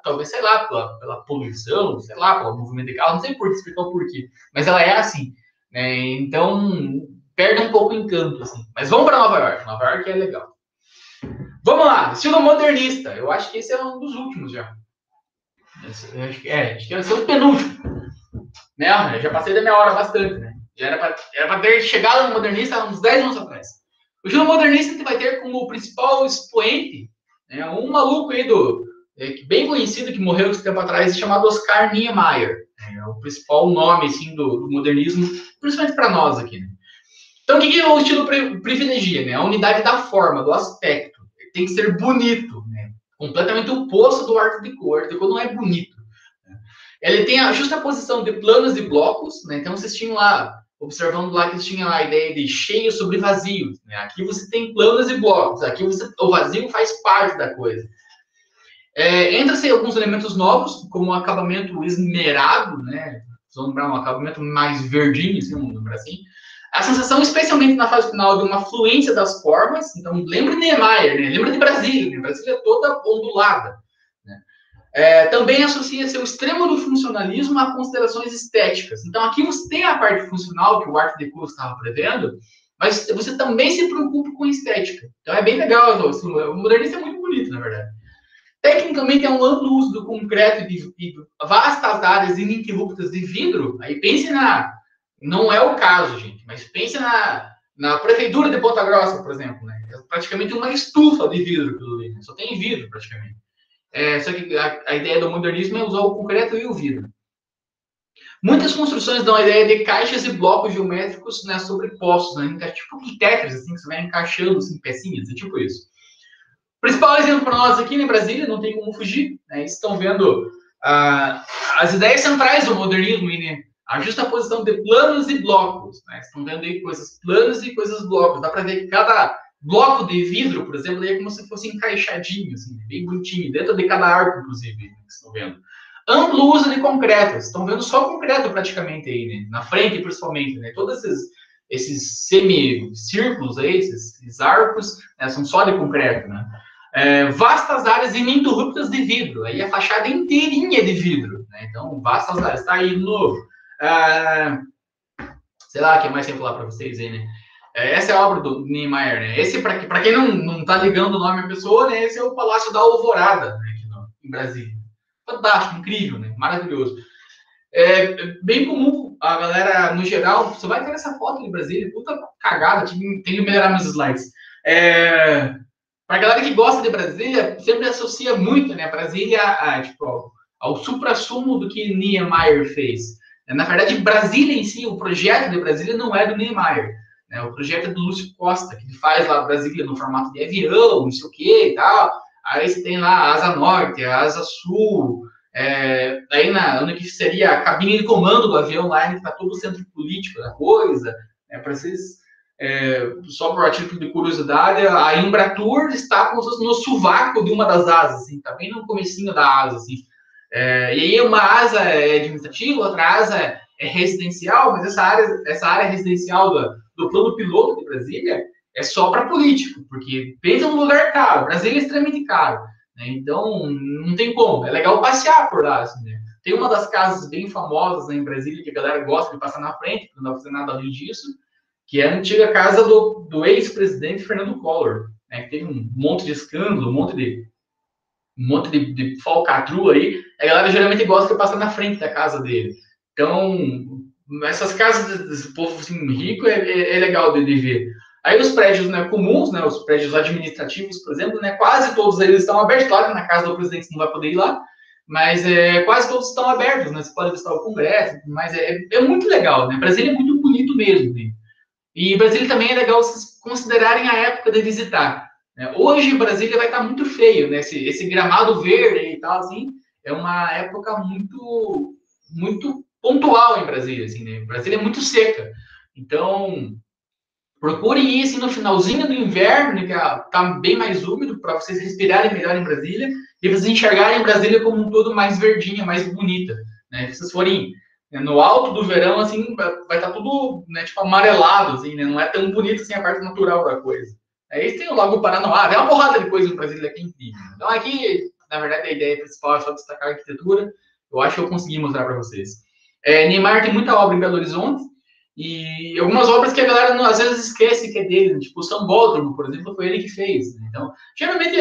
talvez, sei lá, pela poluição, sei lá, pelo movimento de carro, não sei por que explicar o porquê, mas ela é assim, né? Então, perde um pouco o encanto, assim. Mas vamos para Nova York, Nova York é legal. Vamos lá, estilo modernista, eu acho que esse é um dos últimos já. Acho que vai ser o penúltimo. Né? Já passei da minha hora bastante, né? Já era para ter chegado no modernista há uns 10 anos atrás. O estilo modernista vai ter como principal expoente, né, um maluco aí bem conhecido que morreu esse tempo atrás, chamado Oscar Niemeyer. É o principal nome assim, do modernismo, principalmente para nós aqui. Né? Então, o que o estilo privilegia? Né? A unidade da forma, do aspecto. Ele tem que ser bonito, né? Completamente oposto do Art Deco. O Art Deco não é bonito. Ele tem a justa posição de planos e blocos, né? Então vocês tinham lá, observando lá que eles tinham a ideia de cheio sobre vazio. Né? Aqui você tem planos e blocos, aqui o vazio faz parte da coisa. Entra-se alguns elementos novos, como o acabamento esmerado, né? Vamos lembrar um acabamento mais verdinho, assim, vamos lembrar assim. A sensação, especialmente na fase final, de uma fluência das formas. Então, lembra de Niemeyer, né? Lembra de Brasília, né? Brasília é toda ondulada. Também associa-se o extremo do funcionalismo a considerações estéticas. Então, aqui você tem a parte funcional que o Art Deco estava prevendo, mas você também se preocupa com estética. Então, é bem legal. O modernista é muito bonito, na verdade. Tecnicamente, é um amplo uso do concreto e vastas áreas ininterruptas de vidro. Aí pense não é o caso, gente, mas pense na prefeitura de Ponta Grossa, por exemplo. Né? É praticamente uma estufa de vidro. Só tem vidro, praticamente. Só que a ideia do modernismo é usar o concreto e o vidro. Muitas construções dão a ideia de caixas e blocos geométricos, né, sobrepostos, né, tipo de Tetris, assim, que você vai encaixando assim, pecinhas, é tipo isso. O principal exemplo para nós aqui em Brasília, não tem como fugir, né, estão vendo as ideias centrais do modernismo, né, a justaposição de planos e blocos, né, estão vendo aí coisas planas e coisas blocos, dá para ver que cada bloco de vidro, por exemplo, é como se fosse encaixadinho, assim, bem bonitinho, dentro de cada arco, inclusive, né, que estão vendo. Amplo uso de concreto, estão vendo só concreto praticamente aí, né, na frente principalmente, né, todos esses semicírculos aí, esses arcos, né, são só de concreto, né. Vastas áreas ininterruptas de vidro. Aí a fachada inteirinha de vidro. Né? Então, vastas áreas. Tá aí de novo. Sei lá, o que mais tem que falar para vocês aí, né? Essa é a obra do Niemeyer, né? Esse, para quem não tá ligando o nome à pessoa, né? Esse é o Palácio da Alvorada, né? Aqui em Brasília. Fantástico, incrível, né? Maravilhoso. Bem comum, a galera, no geral, você vai ter essa foto de Brasília, puta cagada, tem que melhorar meus slides. Pra galera que gosta de Brasília, sempre associa muito, né, Brasília tipo, ao suprassumo do que Niemeyer fez. Na verdade, Brasília em si, o projeto de Brasília não é do Niemeyer. Né? O projeto é do Lúcio Costa, que ele faz lá Brasília no formato de avião, não sei o que e tal. Aí você tem lá a asa norte, a asa sul, aí onde que seria a cabine de comando do avião lá, que está todo o centro político da coisa. Para vocês, só por título de curiosidade, a Embratur está como se fosse no sovaco de uma das asas, assim, tá bem no comecinho da asa, assim. E aí uma asa é administrativa, outra asa é residencial, mas essa área residencial do plano piloto de Brasília é só para político, porque pensa num lugar caro, Brasília é extremamente caro, né? Então não tem como, é legal passear por lá, assim, né? Tem uma das casas bem famosas, né, em Brasília, que a galera gosta de passar na frente, porque não dá para fazer nada além disso, que é a antiga casa do ex-presidente Fernando Collor, né, que teve um monte de escândalo, um monte de falcatrua aí, a galera geralmente gosta de passar na frente da casa dele. Então, essas casas desse povo assim, rico é legal de ver. Aí os prédios, né, comuns, né, os prédios administrativos, por exemplo, né, quase todos eles estão abertos. Claro que na casa do presidente você não vai poder ir lá, mas quase todos estão abertos, né? Você pode visitar o Congresso, mas é muito legal, né? Brasília é muito bonito mesmo, né? E Brasília também é legal vocês considerarem a época de visitar. Né? Hoje Brasília vai estar muito feio, né? Esse gramado verde e tal, assim, é uma época muito pontual em Brasília, assim, né? Brasília é muito seca. Então, procurem ir assim, no finalzinho do inverno, né, que tá bem mais úmido, para vocês respirarem melhor em Brasília e vocês enxergarem Brasília como um todo mais verdinha, mais bonita. Né? Se vocês forem no alto do verão, assim, vai estar tudo, né, tipo, amarelado, assim, né? Não é tão bonito assim a parte natural da coisa. Aí tem o Lago Paranoá, tem uma porrada de coisa em Brasília que é incrível. Então aqui, na verdade, a ideia principal é só destacar a arquitetura. Eu acho que eu consegui mostrar para vocês. Niemeyer tem muita obra em Belo Horizonte, e algumas obras que a galera às vezes esquece que é dele, tipo o Sambódromo, por exemplo, foi ele que fez. Né? Então, geralmente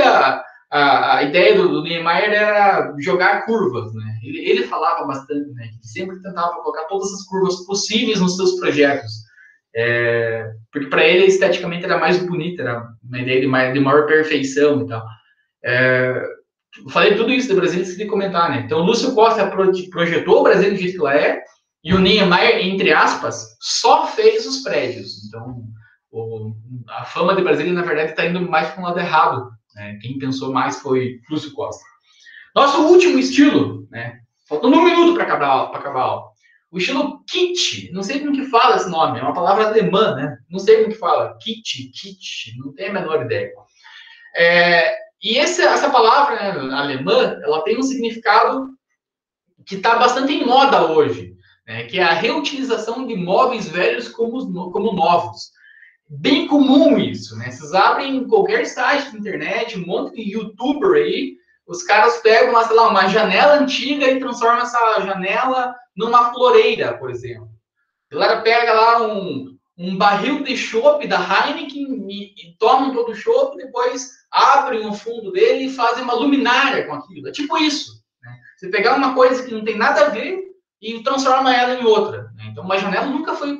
a ideia do Niemeyer era jogar curvas, né? Ele falava bastante, né? Que sempre tentava colocar todas as curvas possíveis nos seus projetos. Porque para ele esteticamente era mais bonita, era uma ideia de maior perfeição e tal. Falei tudo isso do Brasil antes de comentar, né? Então, o Lúcio Costa projetou o Brasil do jeito que ela é, e o Niemeyer, entre aspas, só fez os prédios. Então, a fama de Brasília, na verdade, está indo mais para um lado errado. Né? Quem pensou mais foi Lúcio Costa. Nosso último estilo, né? Faltando 1 minuto para acabar a aula. O estilo kitsch. Não sei como que fala esse nome. É uma palavra alemã, né? Não sei como que fala. Kitsch. Não tenho a menor ideia. E essa palavra, né, alemã, ela tem um significado que está bastante em moda hoje, né, que é a reutilização de móveis velhos como novos. Bem comum isso, né? Vocês abrem qualquer site da internet, um monte de youtuber aí, os caras pegam uma, sei lá, uma janela antiga e transformam essa janela numa floreira, por exemplo. A galera pega lá um barril de chopp da Heineken e tomam todo o chopp, depois abrem o fundo dele e fazem uma luminária com aquilo. É tipo isso. Né? Você pegar uma coisa que não tem nada a ver e transforma ela em outra. Né? Então, uma janela nunca foi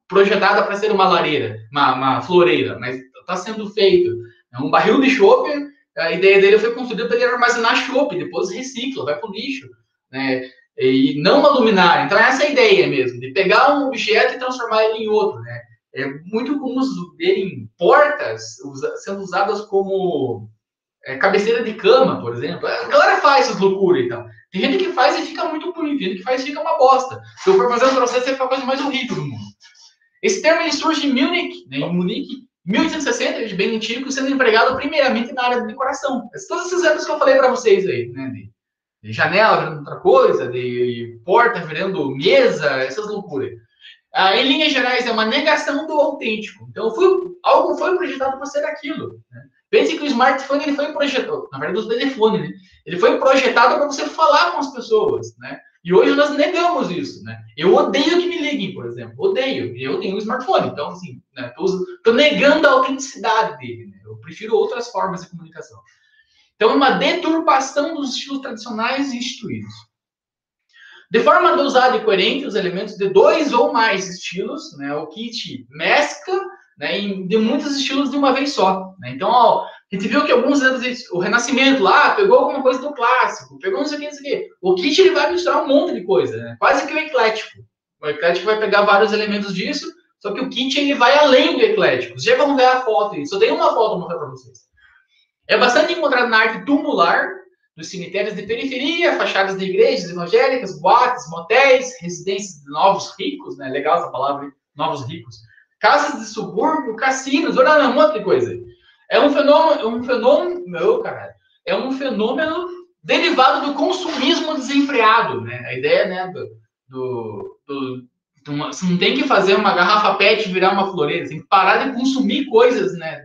projetada para ser uma lareira, uma floreira, mas está sendo feito. Um barril de chopp, a ideia dele foi construída para ele armazenar chopp, depois recicla, vai para o lixo. Né? E não uma luminária. Então, essa é a ideia mesmo, de pegar um objeto e transformar ele em outro, né? É muito comum verem portas sendo usadas como cabeceira de cama, por exemplo. A galera faz essas loucuras e tal. Tem gente que faz e fica muito bonito, tem gente que faz e fica uma bosta. Se eu for fazer um processo, vai ficar a coisa mais horrível do mundo. Esse termo ele surge em Munique, né? Em Munique, 1860, de bem antigo, sendo empregado primeiramente na área de decoração. Todos esses exemplos que eu falei para vocês aí, né? De janela virando outra coisa, de porta virando mesa, essas loucuras. Em linhas gerais, é uma negação do autêntico. Então, algo foi projetado para ser aquilo. Né? Pense que o smartphone ele foi projetado, na verdade, o telefone, né? Ele foi projetado para você falar com as pessoas, né? E hoje nós negamos isso, né? Eu odeio que me liguem, por exemplo. Odeio. Eu tenho um smartphone. Então, assim, né, tô negando a autenticidade dele. Né? Eu prefiro outras formas de comunicação. Então, uma deturpação dos estilos tradicionais e instituídos. De forma dosada e coerente, os elementos de 2 ou mais estilos, né? O kit mescla, né, de muitos estilos de uma vez só. Né? Então, ó, a gente viu que alguns anos, o Renascimento lá, pegou alguma coisa do clássico, pegou não sei o que, não sei o que. O kit ele vai misturar um monte de coisa, né? Quase que o eclético. O eclético vai pegar vários elementos disso, só que o kit ele vai além do eclético. Já vamos ver a foto aí. Só tem uma foto para mostrar para vocês. É bastante encontrado na arte tumular, dos cemitérios de periferia, fachadas de igrejas evangélicas, boates, motéis, residências de novos ricos, né? Legal essa palavra, hein? Novos ricos. Casas de subúrbio, cassinos, olha um monte de coisa. É um fenômeno, é um fenômeno derivado do consumismo desenfreado, né? A ideia, né, você não tem que fazer uma garrafa PET virar uma floreira, você tem que parar de consumir coisas, né,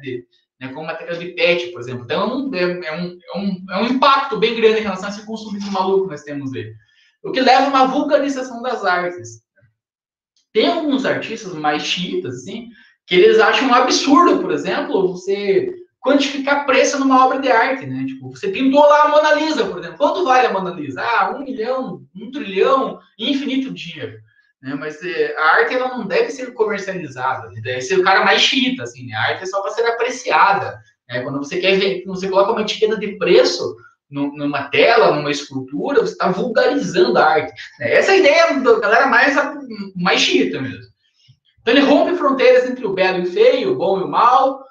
como material de PET, por exemplo. Então, é um impacto bem grande em relação a esse consumismo maluco que nós temos aí. O que leva a uma vulgarização das artes. Tem alguns artistas mais chiitas, assim, que eles acham um absurdo, por exemplo, você quantificar preço numa obra de arte, né? Tipo, você pintou lá a Mona Lisa, por exemplo. Quanto vale a Mona Lisa? Ah, 1 milhão, 1 trilhão, infinito dinheiro. Né? Mas a arte ela não deve ser comercializada, deve ser o cara mais chiita, assim, né? A arte é só para ser apreciada. Né? Quando você quer ver, quando você coloca uma etiqueta de preço numa tela, numa escultura, você está vulgarizando a arte. Né? Essa é a ideia da galera mais chiita mesmo. Então ele rompe fronteiras entre o belo e o feio, o bom e o mal,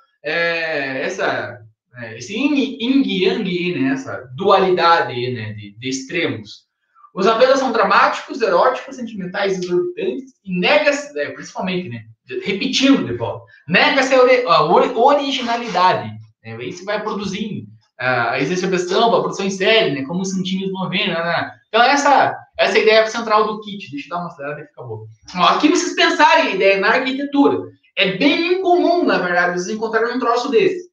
esse yin e yang, né? Essa dualidade, né? de extremos. Os apelos são dramáticos, eróticos, sentimentais, exorbitantes, e nega-se, principalmente, né? Repetindo de volta, nega-se a originalidade. Né? Isso vai produzindo a exacerbação, a produção em série, né? Como o Santinho novena, né? Então, essa ideia central do kit. Deixa eu dar uma acelerada e fica bom. Então, aqui vocês pensarem a ideia na arquitetura. É bem incomum, na verdade, vocês encontrarem um troço desse.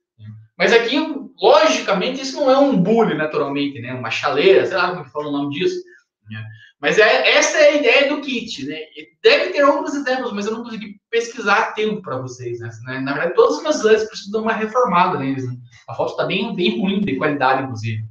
Mas aqui, logicamente, isso não é um bully, naturalmente, né? Uma chaleira, sei lá como que fala o nome disso. Né? Mas essa é a ideia do kit, né? Deve ter outros exemplos, mas eu não consegui pesquisar a tempo para vocês, né? Na verdade, todos os meus slides precisam dar uma reformada neles, né? A foto está bem ruim de qualidade, inclusive.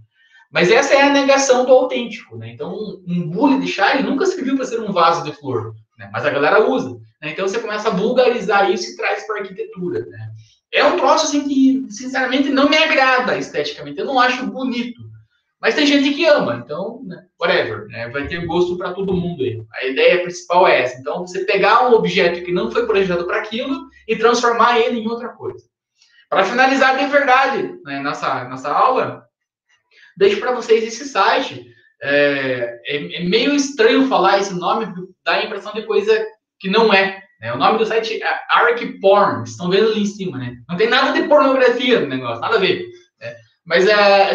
Mas essa é a negação do autêntico, né? Então, um bule de chá nunca serviu para ser um vaso de flor, né? Mas a galera usa. Né? Então, você começa a vulgarizar isso e traz para a arquitetura, né? É um troço, assim, que, sinceramente, não me agrada esteticamente. Eu não acho bonito. Mas tem gente que ama, então, né? Whatever, né? Vai ter gosto para todo mundo aí. A ideia principal é essa. Então, você pegar um objeto que não foi projetado para aquilo e transformar ele em outra coisa. Para finalizar de verdade, né, nossa aula, deixo para vocês esse site. É meio estranho falar esse nome, dá a impressão de coisa que não é. Né? O nome do site é ArcPorn, estão vendo ali em cima, né? Não tem nada de pornografia no negócio, nada a ver. Né? Mas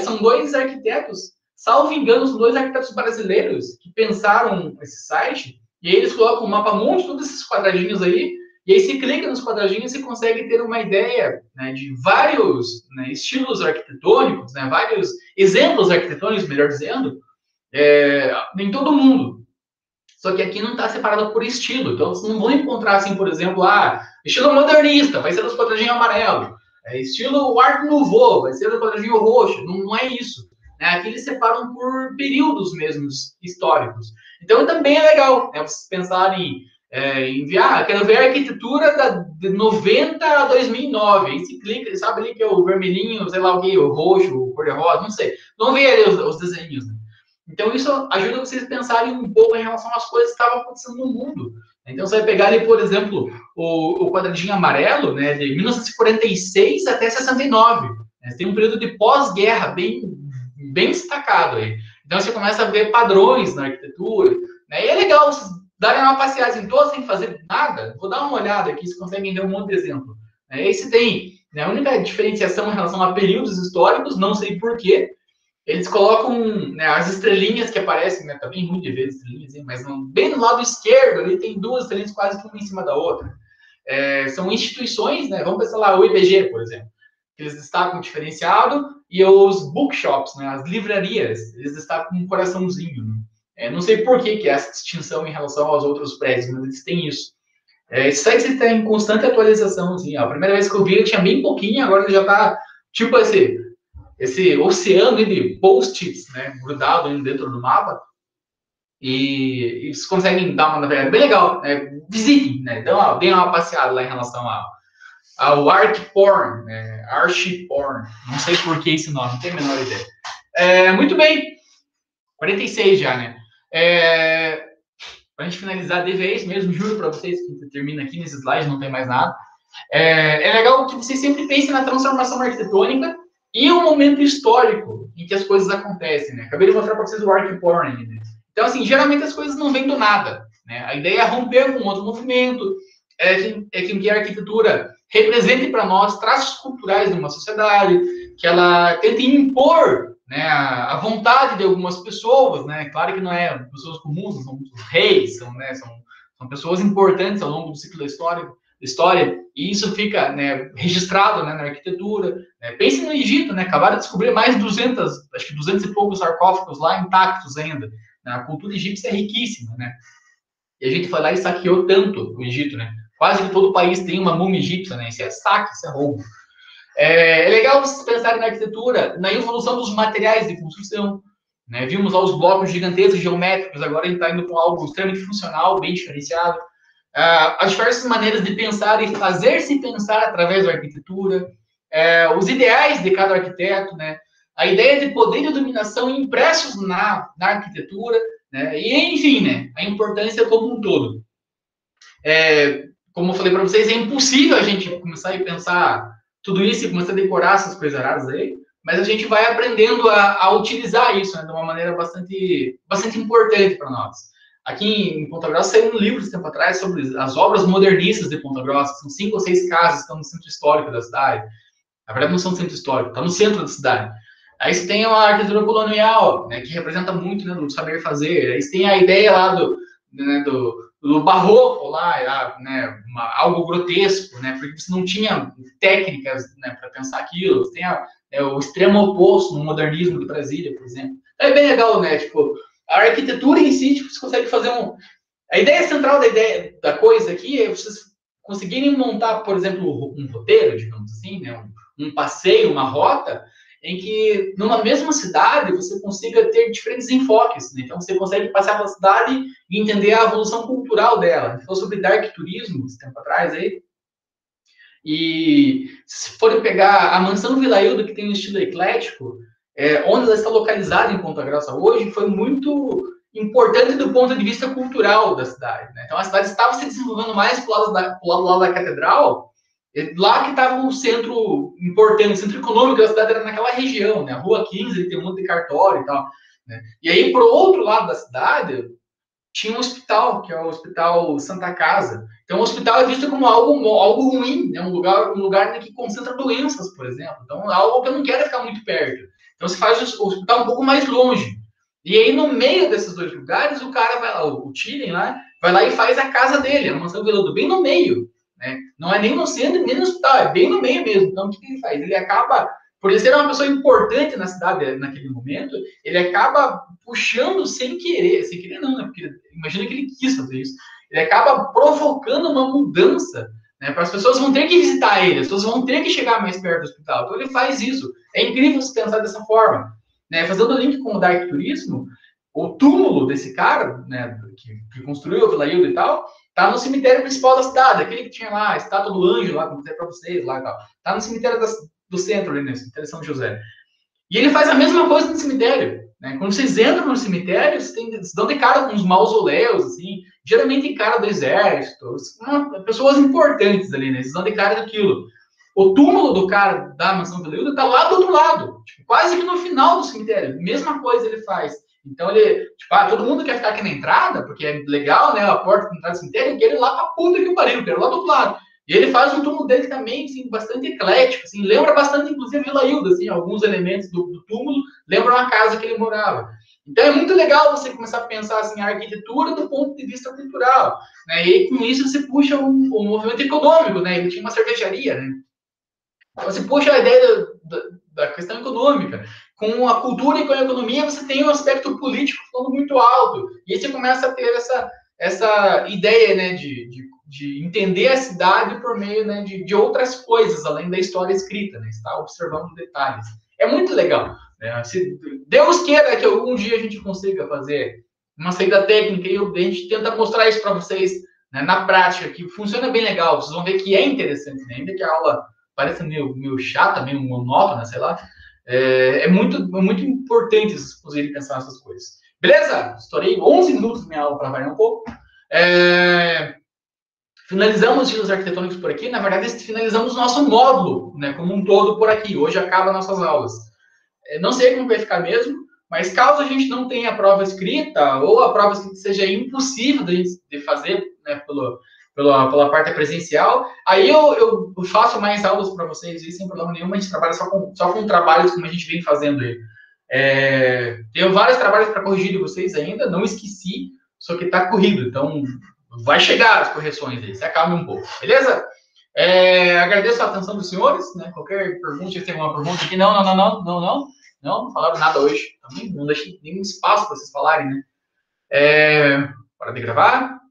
são dois arquitetos, salvo engano, são dois arquitetos brasileiros que pensaram esse site, e aí eles colocam um mapa mundo, todos esses quadradinhos aí, e aí se clica nos quadradinhos e consegue ter uma ideia, né, de vários, né, estilos arquitetônicos, né, vários exemplos arquitetônicos, melhor dizendo, em todo o mundo. Só que aqui não está separado por estilo. Então, vocês não vão encontrar, assim, por exemplo, estilo modernista, vai ser os quadradinhos amarelos. Estilo Art Nouveau, vai ser o quadradinho roxo. Não é isso. Né? Aqui eles separam por períodos mesmos históricos. Então, também é legal, né, vocês pensarem quero ver a arquitetura de 90 a 2009. Aí se clica, ele sabe ali que é o vermelhinho, sei lá o que, o roxo, o cor-de-rosa, não sei. Não vê ali os desenhos, né? Então, isso ajuda vocês a pensarem um pouco em relação às coisas que estavam acontecendo no mundo. Então, você vai pegar ali, por exemplo, o quadradinho amarelo, né, de 1946 até 69. Né? Tem um período de pós-guerra bem destacado aí. Então, você começa a ver padrões na arquitetura. Né? E é legal vocês darem uma passeada em todos sem fazer nada. Vou dar uma olhada aqui, vocês conseguem ver um monte de exemplo. Aí você tem, né, a única diferenciação em relação a períodos históricos, não sei porquê, eles colocam, né, as estrelinhas que aparecem, né, tá bem ruim de ver as estrelinhas, mas bem no lado esquerdo ali tem duas estrelinhas quase que uma em cima da outra. São instituições, né, vamos pensar lá, o IBG, por exemplo. que eles destacam diferenciado, e os bookshops, né, as livrarias, eles destacam um coraçãozinho. Né? Não sei por que essa distinção em relação aos outros prédios, mas eles têm isso. Esse site está em constante atualização. Assim, a primeira vez que eu vi, ele tinha bem pouquinho, agora ele já está tipo esse oceano de post-its, né, grudado dentro do mapa. E eles conseguem dar uma navegada bem legal. Visitem, né, deem uma passeada lá em relação ao Archporn, né, Archiporn. Não sei por que esse nome, não tenho a menor ideia. Muito bem, 46 já, né? Para a gente finalizar de vez mesmo, juro para vocês que termina aqui nesse slide, não tem mais nada. É legal que vocês sempre pensem na transformação arquitetônica e o momento histórico em que as coisas acontecem, né? Acabei de mostrar para vocês o Archiporn ainda. Então, assim, geralmente as coisas não vêm do nada, né? A ideia é romper com outro movimento, que a arquitetura represente para nós traços culturais de uma sociedade, que ela tente impor, né, a vontade de algumas pessoas, né? Claro que não é pessoas comuns, são reis, são pessoas importantes ao longo do ciclo da história, e isso fica, né, registrado, né, na arquitetura. Pense no Egito, né? Acabaram de descobrir mais de 200 e poucos sarcófagos lá intactos ainda. A cultura egípcia é riquíssima, né? E a gente foi lá e saqueou tanto o Egito, né? Quase que todo país tem uma múmia egípcia, né? Isso é saque, isso é roubo. É legal vocês pensarem na arquitetura, na evolução dos materiais de construção. Né? Vimos lá os blocos gigantescos geométricos, agora a gente está indo com algo extremamente funcional, bem diferenciado. As diversas maneiras de pensar e fazer-se pensar através da arquitetura, os ideais de cada arquiteto, né? A ideia de poder e dominação impressos na arquitetura, né? E, enfim, né? A importância como um todo. Como eu falei para vocês, é impossível a gente começar a pensar tudo isso e começar a decorar essas coisas raras aí, mas a gente vai aprendendo a utilizar isso, né, de uma maneira bastante importante para nós. Aqui em Ponta Grossa saiu um livro de tempo atrás sobre as obras modernistas de Ponta Grossa, são 5 ou 6 casas que estão no centro histórico da cidade. Na verdade, não são no centro histórico, está no centro da cidade. Aí você tem uma arquitetura colonial, né, que representa muito, né, do saber fazer. Aí você tem a ideia lá do barroco lá, né, algo grotesco, né, porque você não tinha técnicas, né, para pensar aquilo. Você tem o extremo oposto no modernismo de Brasília, por exemplo. É bem legal, né, tipo, a arquitetura em si, tipo, você consegue fazer A ideia central da coisa aqui é vocês conseguirem montar, por exemplo, um roteiro, digamos assim, né, um passeio, uma rota, em que numa mesma cidade você consiga ter diferentes enfoques. Né? Então você consegue passar pela cidade e entender a evolução cultural dela. A gente falou sobre dark turismo esse tempo atrás aí. E se forem pegar a mansão Vila Hilda, que tem um estilo eclético, onde ela está localizada em Ponta Grossa hoje, foi muito importante do ponto de vista cultural da cidade. Né? Então a cidade estava se desenvolvendo mais pro lado da catedral. Lá que estava o centro importante, o centro econômico da cidade era naquela região, né? A Rua 15, tem um monte de cartório e tal. Né? E aí, pro outro lado da cidade, tinha um hospital, que é o Hospital Santa Casa. Então, o hospital é visto como algo ruim, né? um lugar que concentra doenças, por exemplo. Então, é algo que eu não quero ficar muito perto. Então, você faz o hospital um pouco mais longe. E aí, no meio desses dois lugares, o cara vai lá, o Tillen lá, vai lá e faz a casa dele, a mansão Vila Hilda, bem no meio. Né? Não é nem no centro, nem no hospital, é bem no meio mesmo. Então, o que ele faz? Ele acaba, por ele ser uma pessoa importante na cidade naquele momento, ele acaba puxando sem querer não, né? Porque imagina que ele quis fazer isso. Ele acaba provocando uma mudança, né? Para as pessoas vão ter que visitar ele, as pessoas vão ter que chegar mais perto do hospital. Então, ele faz isso. É incrível se pensar dessa forma. Né? Fazendo o link com o Dark Turismo, o túmulo desse cara, né, que construiu a Vila Hilda e tal, tá no cemitério principal da cidade, aquele que tinha lá, a estátua do anjo lá, como eu falei pra vocês lá e tal. Tá no cemitério do centro ali, né, cemitério de São José. E ele faz a mesma coisa no cemitério. Né? Quando vocês entram no cemitério, vocês dão de cara com uns mausoléus, assim, geralmente em cara do exército, pessoas importantes ali, né? Vocês dão de cara daquilo. O túmulo do cara da mansão Vila Hilda tá lá do outro lado, tipo, quase que no final do cemitério. Mesma coisa ele faz. Então ele, tipo, todo mundo quer ficar aqui na entrada, porque é legal, né? A porta de entrada do cemitério, e quer ir lá pra puta que pariu, quer ir lá do outro lado. E ele faz um túmulo dele também, assim, bastante eclético, assim, lembra bastante, inclusive, Vila Hilda, assim, alguns elementos do túmulo lembram a casa que ele morava. Então é muito legal você começar a pensar assim, a arquitetura do ponto de vista cultural, né? E com isso você puxa um movimento econômico, né? Ele tinha uma cervejaria, né? Então, você puxa a ideia da questão econômica. Com a cultura e com a economia, você tem um aspecto político falando muito alto. E aí você começa a ter essa ideia, né, de entender a cidade por meio, né, de outras coisas, além da história escrita, né? Está observando detalhes. É muito legal. Né? Se Deus queira que algum dia a gente consiga fazer uma saída técnica e a gente tenta mostrar isso para vocês, né, na prática, que funciona bem legal. Vocês vão ver que é interessante, né? Ainda que a aula pareça meio chata, meio monótona, sei lá. É muito importante vocês conseguirem pensar nessas coisas. Beleza? Estourei 11 minutos da minha aula para variar um pouco. Finalizamos os estilos arquitetônicos por aqui. Na verdade, finalizamos o nosso módulo, né, como um todo por aqui. Hoje acaba nossas aulas. Não sei como vai ficar mesmo, mas caso a gente não tenha a prova escrita, ou a prova escrita seja impossível de fazer, né, pela parte presencial, aí eu faço mais aulas para vocês, e sem problema nenhum, a gente trabalha só com trabalhos como a gente vem fazendo aí. Tenho vários trabalhos para corrigir de vocês ainda, não esqueci, só que está corrido, então vai chegar as correções aí, se acalme um pouco, beleza? Agradeço a atenção dos senhores, né? Qualquer pergunta, se tem alguma pergunta aqui, não falaram nada hoje, também não deixei nenhum espaço para vocês falarem, né? Para de gravar.